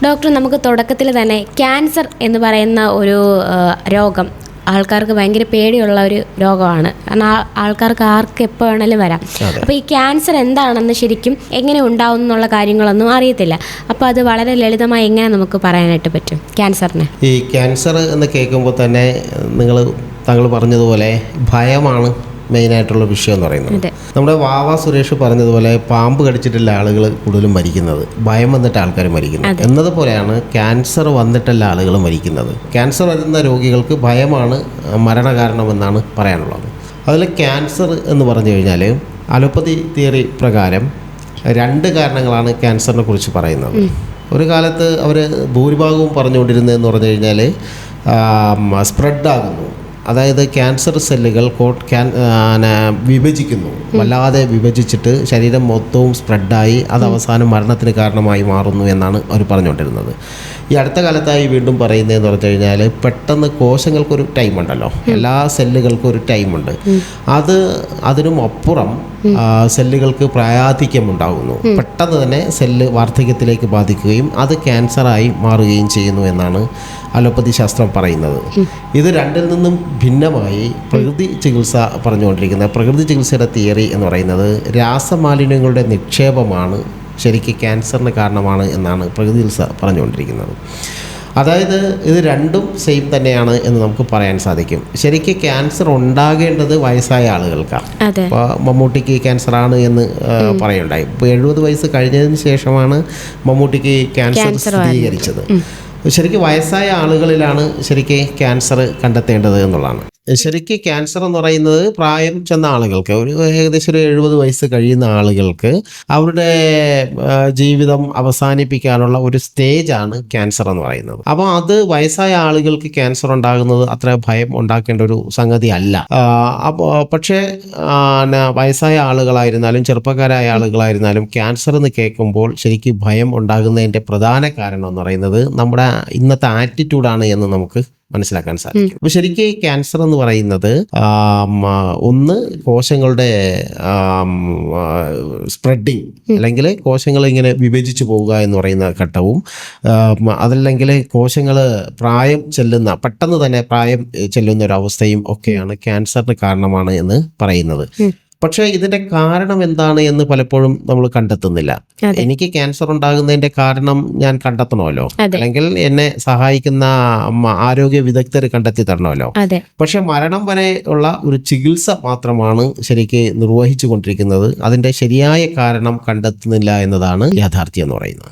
Doctor, നമുക്ക് തുടക്കത്തിൽ തന്നെ ക്യാൻസർ എന്ന് പറയുന്ന ഒരു രോഗം ആൾക്കാർക്ക് ഭയങ്കര പേടിയുള്ള ഒരു രോഗമാണ്. കാരണം ആൾക്കാർക്ക് ആർക്ക് എപ്പോൾ വേണമെങ്കിലും വരാം. അപ്പോൾ ഈ ക്യാൻസർ എന്താണെന്ന് ശരിക്കും എങ്ങനെ ഉണ്ടാവും എന്നുള്ള കാര്യങ്ങളൊന്നും അറിയത്തില്ല. അപ്പോൾ അത് വളരെ ലളിതമായി എങ്ങനെ നമുക്ക് പറയാനായിട്ട് പറ്റും ക്യാൻസറിന്? ഈ ക്യാൻസർ എന്ന് കേൾക്കുമ്പോൾ തന്നെ താങ്കൾ പറഞ്ഞതുപോലെ ഭയമാണ് മെയിനായിട്ടുള്ള വിഷയം എന്ന് പറയുന്നത്. നമ്മുടെ വാവ സുരേഷ് പറഞ്ഞതുപോലെ പാമ്പ് കടിച്ചിട്ടുള്ള ആളുകൾ കൂടുതലും മരിക്കുന്നത്, ഭയം വന്നിട്ട് ആൾക്കാർ മരിക്കുന്നത് എന്നതുപോലെയാണ് ക്യാൻസർ വന്നിട്ടുള്ള ആളുകൾ മരിക്കുന്നത്. ക്യാൻസർ വരുന്ന രോഗികൾക്ക് ഭയമാണ് മരണകാരണമെന്നാണ് പറയാനുള്ളത്. അതിൽ ക്യാൻസർ എന്ന് പറഞ്ഞു കഴിഞ്ഞാൽ അലോപ്പതി തിയറി പ്രകാരം 2 കാരണങ്ങളാണ് ക്യാൻസറിനെ കുറിച്ച് പറയുന്നത്. ഒരു കാലത്ത് അവർ ഭൂരിഭാഗവും പറഞ്ഞുകൊണ്ടിരുന്നതെന്ന് പറഞ്ഞു കഴിഞ്ഞാൽ സ്പ്രെഡാകുന്നു, അതായത് ക്യാൻസർ സെല്ലുകൾ വിഭജിക്കുന്നു, വല്ലാതെ വിഭജിച്ചിട്ട് ശരീരം മൊത്തവും സ്പ്രെഡായി അത് അവസാനം മരണത്തിന് കാരണമായി മാറുന്നു എന്നാണ് അവർ പറഞ്ഞുകൊണ്ടിരുന്നത്. ഈ അടുത്ത കാലത്തായി വീണ്ടും പറയുന്നതെന്ന് പറഞ്ഞു കഴിഞ്ഞാൽ പെട്ടെന്ന് കോശങ്ങൾക്കൊരു ടൈമുണ്ടല്ലോ, എല്ലാ സെല്ലുകൾക്കും ഒരു ടൈമുണ്ട്, അതിനും അപ്പുറം സെല്ലുകൾക്ക് പ്രായാധിക്യമുണ്ടാകുന്നു, പെട്ടെന്ന് തന്നെ സെല്ല് വാർദ്ധക്യത്തിലേക്ക് ബാധിക്കുകയും അത് ക്യാൻസറായി മാറുകയും ചെയ്യുന്നു എന്നാണ് അലോപ്പതി ശാസ്ത്രം പറയുന്നത്. ഇത് രണ്ടിൽ നിന്നും ഭിന്നമായി പ്രകൃതി ചികിത്സ പറഞ്ഞുകൊണ്ടിരിക്കുന്നത്. പ്രകൃതി ചികിത്സയുടെ തിയറി എന്ന് പറയുന്നത് രാസമാലിന്യങ്ങളുടെ നിക്ഷേപമാണ് ശരിക്കും ക്യാൻസറിന് കാരണമാണ് എന്നാണ് പ്രകൃതി ചികിത്സ പറഞ്ഞുകൊണ്ടിരിക്കുന്നത്. അതായത് ഇത് രണ്ടും സെയിം തന്നെയാണ് എന്ന് നമുക്ക് പറയാൻ സാധിക്കും. ശരിക്കും ക്യാൻസർ ഉണ്ടാകേണ്ടത് വയസ്സായ ആളുകൾക്കാണ്. ഇപ്പോൾ മമ്മൂട്ടിക്ക് ക്യാൻസറാണ് എന്ന് പറയുണ്ടായി. ഇപ്പോൾ 70 വയസ്സ് കഴിഞ്ഞതിന് ശേഷമാണ് മമ്മൂട്ടിക്ക് ക്യാൻസർ സ്ഥിരീകരിച്ചത്. ശരിക്കും വയസ്സായ ആളുകളിലാണ് ശരിക്കും ക്യാൻസർ കണ്ടെത്തേണ്ടത് എന്നുള്ളതാണ്. ശരിക്കും ക്യാൻസർ എന്ന് പറയുന്നത് പ്രായം ചെന്ന ആളുകൾക്ക്, ഏകദേശം ഒരു 70 വയസ്സ് കഴിയുന്ന ആളുകൾക്ക് അവരുടെ ജീവിതം അവസാനിപ്പിക്കാനുള്ള ഒരു സ്റ്റേജാണ് ക്യാൻസർ എന്ന് പറയുന്നത്. അപ്പോൾ അത് വയസ്സായ ആളുകൾക്ക് ക്യാൻസർ ഉണ്ടാകുന്നത് അത്ര ഭയം ഉണ്ടാക്കേണ്ട ഒരു സംഗതി അല്ല. പക്ഷേ വയസ്സായ ആളുകളായിരുന്നാലും ചെറുപ്പക്കാരായ ആളുകളായിരുന്നാലും ക്യാൻസർ എന്ന് കേൾക്കുമ്പോൾ ശരിക്കും ഭയം ഉണ്ടാകുന്നതിൻ്റെ പ്രധാന കാരണം എന്ന് പറയുന്നത് നമ്മുടെ ഇന്നത്തെ ആറ്റിറ്റ്യൂഡാണ് എന്ന് നമുക്ക് മനസ്സിലാക്കാൻ സാധിക്കും. അപ്പോൾ ശരിക്കും ക്യാൻസർ എന്ന് പറയുന്നത് ഒന്ന് കോശങ്ങളുടെ സ്പ്രെഡിങ്, അല്ലെങ്കിൽ കോശങ്ങൾ ഇങ്ങനെ വിഭജിച്ചു പോവുക എന്ന് പറയുന്ന ഘട്ടവും, അതല്ലെങ്കിൽ കോശങ്ങൾ പെട്ടെന്ന് തന്നെ പ്രായം ചെല്ലുന്ന ഒരു അവസ്ഥയും ഒക്കെയാണ് ക്യാൻസറിന് കാരണമാണ് എന്ന് പറയുന്നത്. പക്ഷേ ഇതിന്റെ കാരണം എന്താണ് എന്ന് പലപ്പോഴും നമ്മൾ കണ്ടെത്തുന്നില്ല. എനിക്ക് ക്യാൻസർ ഉണ്ടാകുന്നതിന്റെ കാരണം ഞാൻ കണ്ടെത്തണമല്ലോ, അല്ലെങ്കിൽ എന്നെ സഹായിക്കുന്ന ആരോഗ്യ വിദഗ്ധർ കണ്ടെത്തി തരണമല്ലോ. പക്ഷെ മരണം വരെ ഉള്ള ഒരു ചികിത്സ മാത്രമാണ് ശരിക്ക് നിർവഹിച്ചു കൊണ്ടിരിക്കുന്നത്. അതിന്റെ ശരിയായ കാരണം കണ്ടെത്തുന്നില്ല എന്നതാണ് യാഥാർത്ഥ്യം എന്ന് പറയുന്നത്.